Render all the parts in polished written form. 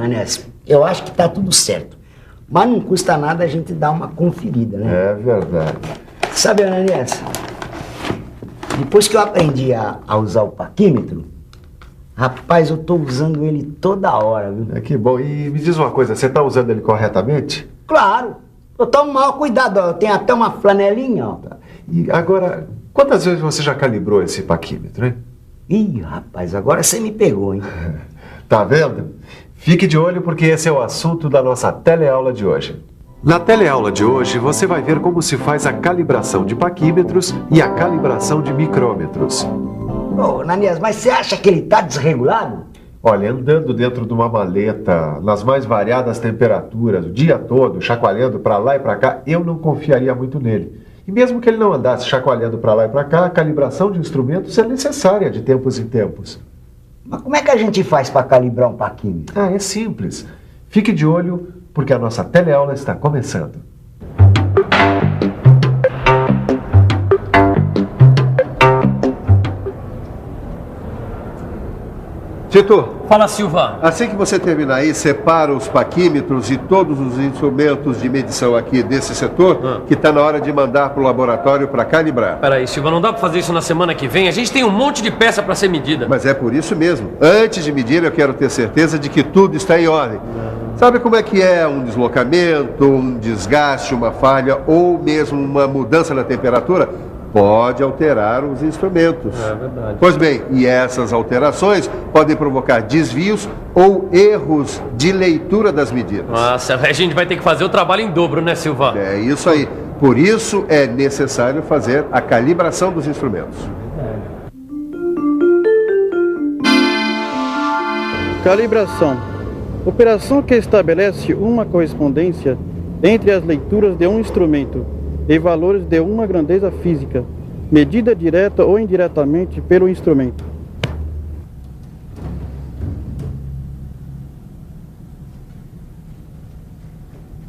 Ananias, eu acho que tá tudo certo. Mas não custa nada a gente dar uma conferida, né? É verdade. Sabe, Ananias, depois que eu aprendi a usar o paquímetro, rapaz, eu tô usando ele toda hora, viu? É que bom. E me diz uma coisa, você tá usando ele corretamente? Claro, eu tomo maior cuidado, ó. Eu tenho até uma flanelinha, ó. E agora, quantas vezes você já calibrou esse paquímetro, hein? Ih, rapaz, agora você me pegou, hein? Tá vendo? Fique de olho porque esse é o assunto da nossa teleaula de hoje. Na teleaula de hoje, você vai ver como se faz a calibração de paquímetros e a calibração de micrômetros. Ô, Ananias, mas você acha que ele tá desregulado? Olha, andando dentro de uma maleta, nas mais variadas temperaturas, o dia todo, chacoalhando para lá e para cá, eu não confiaria muito nele. E mesmo que ele não andasse chacoalhando para lá e para cá, a calibração de instrumentos é necessária de tempos em tempos. Mas como é que a gente faz para calibrar um paquímetro? Ah, é simples. Fique de olho, porque a nossa teleaula está começando. Tito, Fala, Silva. assim que você terminar aí, separa os paquímetros e todos os instrumentos de medição aqui desse setor, que está na hora de mandar para o laboratório para calibrar. Peraí, Silva, não dá pra fazer isso na semana que vem? A gente tem um monte de peça pra ser medida. Mas é por isso mesmo. Antes de medir, eu quero ter certeza de que tudo está em ordem. Sabe como é que é um deslocamento, um desgaste, uma falha ou mesmo uma mudança na temperatura? Pode alterar os instrumentos. É verdade. Pois bem, e essas alterações podem provocar desvios ou erros de leitura das medidas. Nossa, a gente vai ter que fazer o trabalho em dobro, né, Silva? É isso aí. Por isso é necessário fazer a calibração dos instrumentos. Calibração. Operação que estabelece uma correspondência entre as leituras de um instrumento e valores de uma grandeza física, medida direta ou indiretamente pelo instrumento.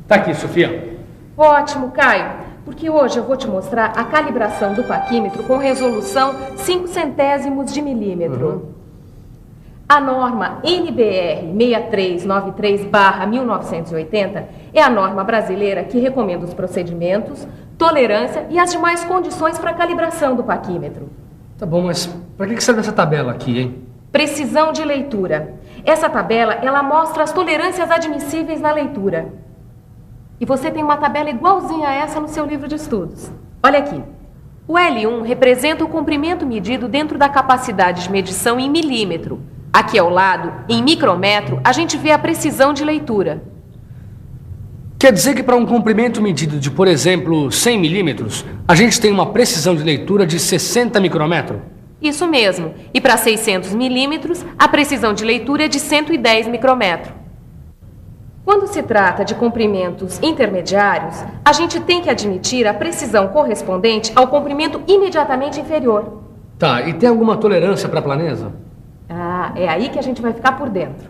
Tá aqui, Sofia. Ótimo, Caio, porque hoje eu vou te mostrar a calibração do paquímetro com resolução 0,05 de milímetro. A norma NBR 6393/1980 é a norma brasileira que recomenda os procedimentos, tolerância e as demais condições para a calibração do paquímetro. Tá bom, mas pra que serve essa tabela aqui, hein? Precisão de leitura. Essa tabela, ela mostra as tolerâncias admissíveis na leitura. E você tem uma tabela igualzinha a essa no seu livro de estudos. Olha aqui. O L1 representa o comprimento medido dentro da capacidade de medição em milímetro. Aqui ao lado, em micrômetro, a gente vê a precisão de leitura. Quer dizer que para um comprimento medido de, por exemplo, 100 milímetros, a gente tem uma precisão de leitura de 60 micrômetros? Isso mesmo. E para 600 milímetros, a precisão de leitura é de 110 micrômetros. Quando se trata de comprimentos intermediários, a gente tem que admitir a precisão correspondente ao comprimento imediatamente inferior. Tá, e tem alguma tolerância para a planeza? Ah, é aí que a gente vai ficar por dentro.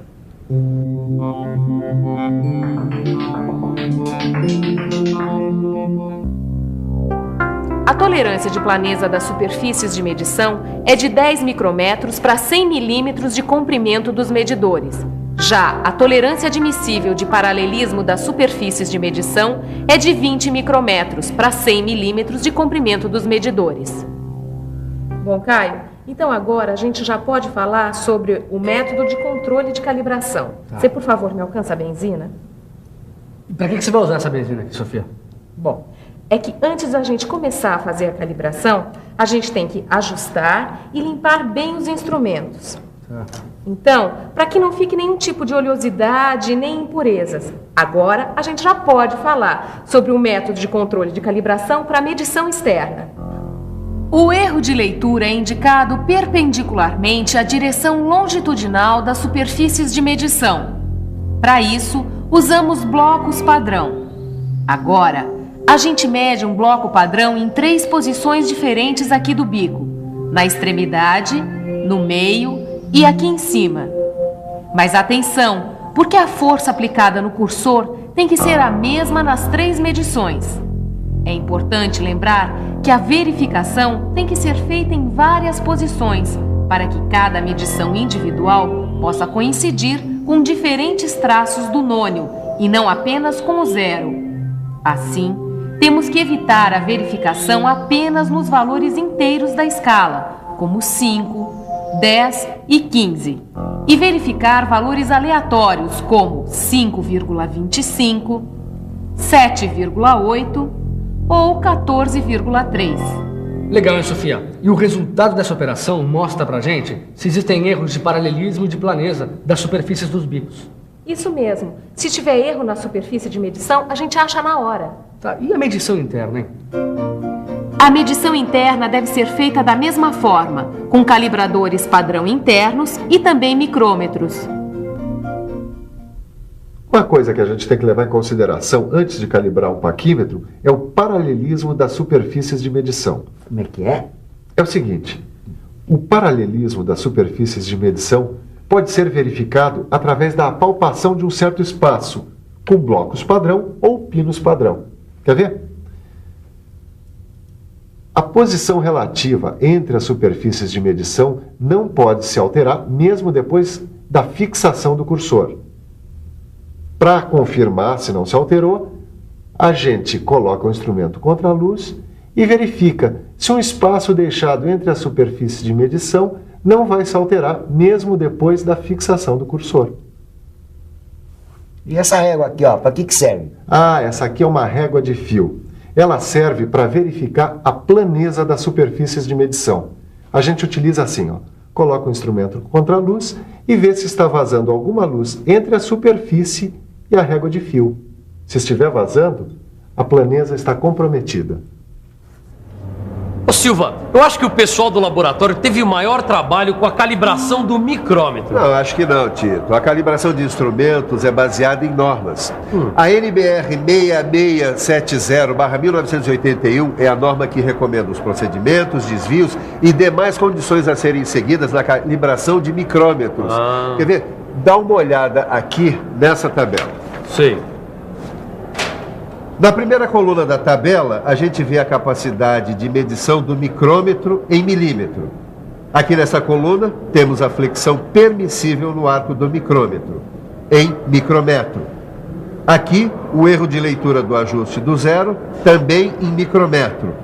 A tolerância de planeza das superfícies de medição é de 10 micrômetros para 100 milímetros de comprimento dos medidores. Já a tolerância admissível de paralelismo das superfícies de medição é de 20 micrômetros para 100 milímetros de comprimento dos medidores. Bom, Caio, então agora a gente já pode falar sobre o método de controle de calibração. Tá. Você, por favor, me alcança a benzina? Para que você vai usar essa benzina aqui, Sofia? Bom, é que antes da gente começar a fazer a calibração, a gente tem que ajustar e limpar bem os instrumentos. Tá. Então, para que não fique nenhum tipo de oleosidade nem impurezas. Agora, a gente já pode falar sobre o método de controle de calibração para medição externa. O erro de leitura é indicado perpendicularmente à direção longitudinal das superfícies de medição. Para isso, usamos blocos padrão. Agora, a gente mede um bloco padrão em 3 posições diferentes aqui do bico: na extremidade, no meio e aqui em cima. Mas atenção, porque a força aplicada no cursor tem que ser a mesma nas 3 medições. É importante lembrar que a verificação tem que ser feita em várias posições, para que cada medição individual possa coincidir com diferentes traços do nônio e não apenas com o 0. Assim, temos que evitar a verificação apenas nos valores inteiros da escala, como 5, 10 e 15, e verificar valores aleatórios como 5,25, 7,8 ou 14,3. Legal, hein, Sofia? E o resultado dessa operação mostra pra gente se existem erros de paralelismo e de planeza das superfícies dos bicos. Isso mesmo. Se tiver erro na superfície de medição, a gente acha na hora. Tá, e a medição interna, hein? A medição interna deve ser feita da mesma forma, com calibradores padrão internos e também micrômetros. Uma coisa que a gente tem que levar em consideração antes de calibrar um paquímetro é o paralelismo das superfícies de medição. Como é que é? É o seguinte, o paralelismo das superfícies de medição pode ser verificado através da palpação de um certo espaço, com blocos padrão ou pinos padrão. Quer ver? A posição relativa entre as superfícies de medição não pode se alterar mesmo depois da fixação do cursor. Para confirmar se não se alterou, a gente coloca o instrumento contra a luz e verifica se um espaço deixado entre as superfícies de medição não vai se alterar mesmo depois da fixação do cursor. E essa régua aqui, ó, para que serve? Ah, essa aqui é uma régua de fio. Ela serve para verificar a planeza das superfícies de medição. A gente utiliza assim, ó. Coloca o instrumento contra a luz e vê se está vazando alguma luz entre a superfície e a régua de fio. Se estiver vazando, a planeza está comprometida. Ô Silva, eu acho que o pessoal do laboratório teve o maior trabalho com a calibração do micrômetro. Não, acho que não, Tito. A calibração de instrumentos é baseada em normas. A NBR 6670/1981 é a norma que recomenda os procedimentos, desvios e demais condições a serem seguidas na calibração de micrômetros. Quer ver? Dá uma olhada aqui nessa tabela. Sei. Na primeira coluna da tabela, a gente vê a capacidade de medição do micrômetro em milímetro. Aqui nessa coluna, temos a flexão permissível no arco do micrômetro, em micrometro. Aqui, o erro de leitura do ajuste do 0, também em micrometro.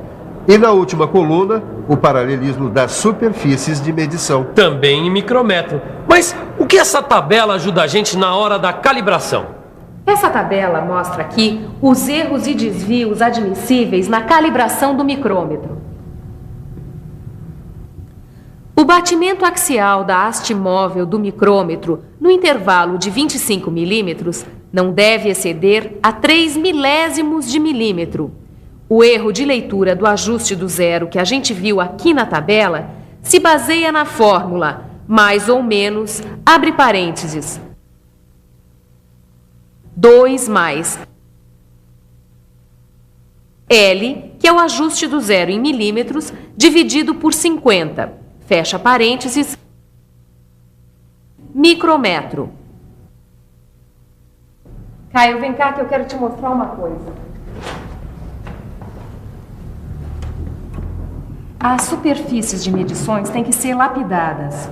E na última coluna, o paralelismo das superfícies de medição. Também em micrômetro. Mas o que essa tabela ajuda a gente na hora da calibração? Essa tabela mostra aqui os erros e desvios admissíveis na calibração do micrômetro. O batimento axial da haste móvel do micrômetro no intervalo de 25 milímetros não deve exceder a 3 milésimos de milímetro. O erro de leitura do ajuste do 0 que a gente viu aqui na tabela se baseia na fórmula mais ou menos, abre parênteses, 2 mais L, que é o ajuste do 0 em milímetros, dividido por 50, fecha parênteses, micrometro. Caio, vem cá que eu quero te mostrar uma coisa. As superfícies de medições têm que ser lapidadas.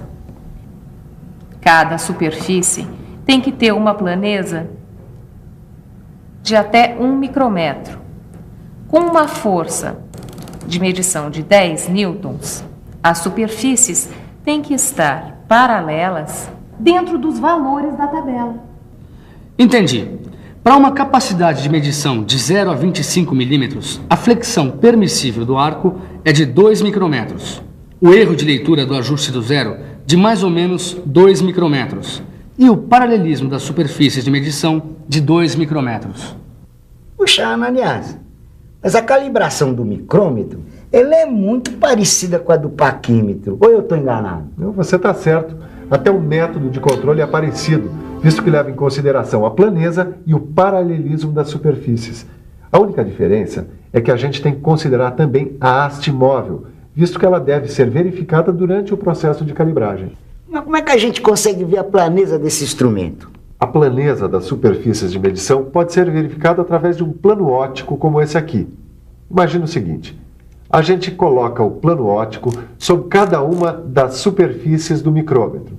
Cada superfície tem que ter uma planeza de até 1 micrometro. Com uma força de medição de 10 newtons, as superfícies têm que estar paralelas dentro dos valores da tabela. Entendi. Para uma capacidade de medição de 0 a 25 milímetros, a flexão permissível do arco é de 2 micrometros. O erro de leitura do ajuste do 0 de mais ou menos 2 micrometros. E o paralelismo das superfícies de medição de 2 micrometros. Puxa, Ananias, mas a calibração do micrômetro, ela é muito parecida com a do paquímetro. Ou eu estou enganado? Não, você está certo. Até o método de controle é parecido, visto que leva em consideração a planeza e o paralelismo das superfícies. A única diferença é que a gente tem que considerar também a haste móvel, visto que ela deve ser verificada durante o processo de calibragem. Mas como é que a gente consegue ver a planeza desse instrumento? A planeza das superfícies de medição pode ser verificada através de um plano óptico como esse aqui. Imagina o seguinte, a gente coloca o plano óptico sobre cada uma das superfícies do micrômetro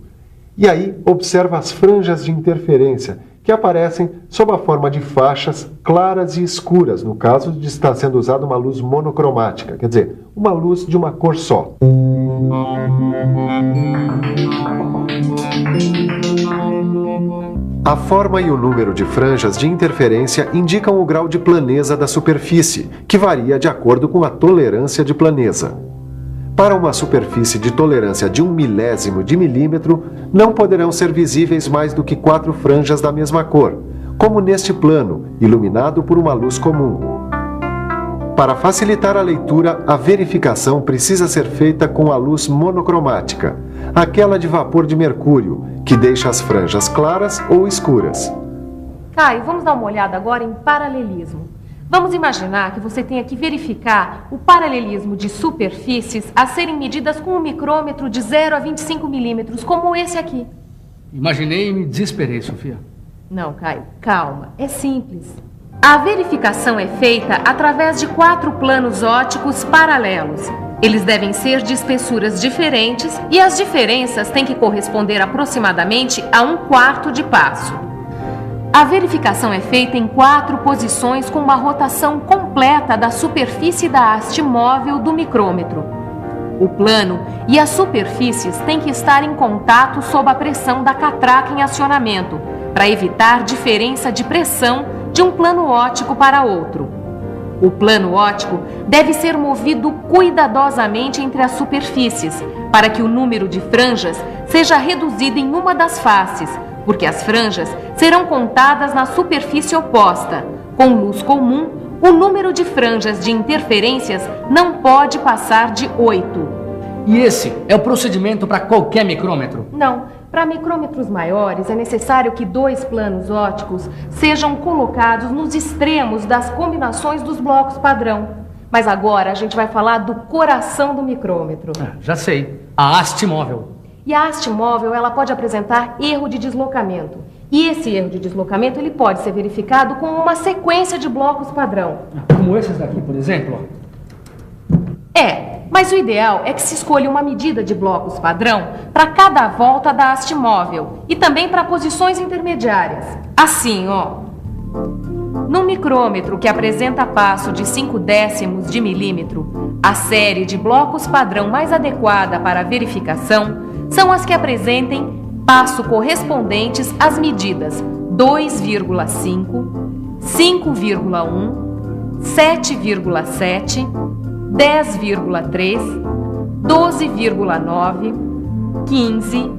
E aí observa as franjas de interferência, que aparecem sob a forma de faixas claras e escuras, no caso de estar sendo usada uma luz monocromática, quer dizer, uma luz de uma cor só. A forma e o número de franjas de interferência indicam o grau de planeza da superfície, que varia de acordo com a tolerância de planeza. Para uma superfície de tolerância de 1/1000 de milímetro, não poderão ser visíveis mais do que 4 franjas da mesma cor, como neste plano, iluminado por uma luz comum. Para facilitar a leitura, a verificação precisa ser feita com a luz monocromática, aquela de vapor de mercúrio, que deixa as franjas claras ou escuras. Caio, vamos dar uma olhada agora em paralelismo. Vamos imaginar que você tenha que verificar o paralelismo de superfícies a serem medidas com um micrômetro de 0 a 25 milímetros, como esse aqui. Imaginei e me desesperei, Sofia. Não, Caio, calma, é simples. A verificação é feita através de 4 planos ópticos paralelos. Eles devem ser de espessuras diferentes e as diferenças têm que corresponder aproximadamente a 1/4 de passo. A verificação é feita em 4 posições com uma rotação completa da superfície da haste móvel do micrômetro. O plano e as superfícies têm que estar em contato sob a pressão da catraca em acionamento, para evitar diferença de pressão de um plano óptico para outro. O plano óptico deve ser movido cuidadosamente entre as superfícies, para que o número de franjas seja reduzido em uma das faces, porque as franjas serão contadas na superfície oposta. Com luz comum, o número de franjas de interferências não pode passar de 8. E esse é o procedimento para qualquer micrômetro? Não, para micrômetros maiores é necessário que 2 planos ópticos sejam colocados nos extremos das combinações dos blocos padrão. Mas agora a gente vai falar do coração do micrômetro. Já sei, a haste móvel. E a haste móvel, ela pode apresentar erro de deslocamento. E esse erro de deslocamento, ele pode ser verificado com uma sequência de blocos padrão. Como esses daqui, por exemplo? Mas o ideal é que se escolha uma medida de blocos padrão para cada volta da haste móvel e também para posições intermediárias. Assim, ó. Num micrômetro que apresenta passo de 0,5 de milímetro, a série de blocos padrão mais adequada para a verificação são as que apresentem passo correspondentes às medidas 2,5, 5,1, 7,7, 10,3, 12,9, 15,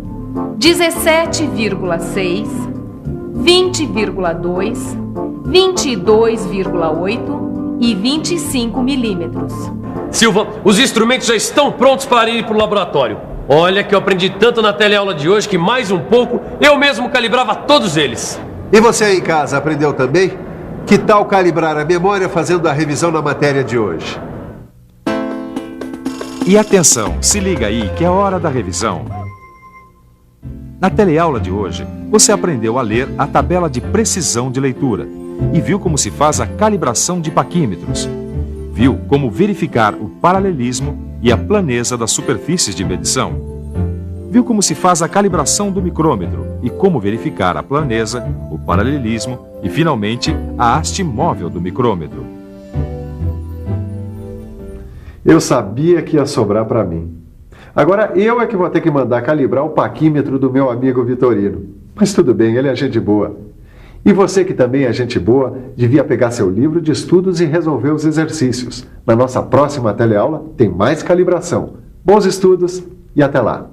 17,6, 20,2, 22,8 e 25 milímetros. Silva, os instrumentos já estão prontos para ir para o laboratório. Olha que eu aprendi tanto na teleaula de hoje que mais um pouco eu mesmo calibrava todos eles. E você aí em casa aprendeu também? Que tal calibrar a memória fazendo a revisão na matéria de hoje? E atenção, se liga aí que é hora da revisão. Na teleaula de hoje, você aprendeu a ler a tabela de precisão de leitura e viu como se faz a calibração de paquímetros. Viu como verificar o paralelismo e a planeza das superfícies de medição. Viu como se faz a calibração do micrômetro e como verificar a planeza, o paralelismo e, finalmente, a haste móvel do micrômetro. Eu sabia que ia sobrar para mim. Agora eu é que vou ter que mandar calibrar o paquímetro do meu amigo Vitorino. Mas tudo bem, ele é gente boa. E você que também é gente boa, devia pegar seu livro de estudos e resolver os exercícios. Na nossa próxima teleaula tem mais calibração. Bons estudos e até lá!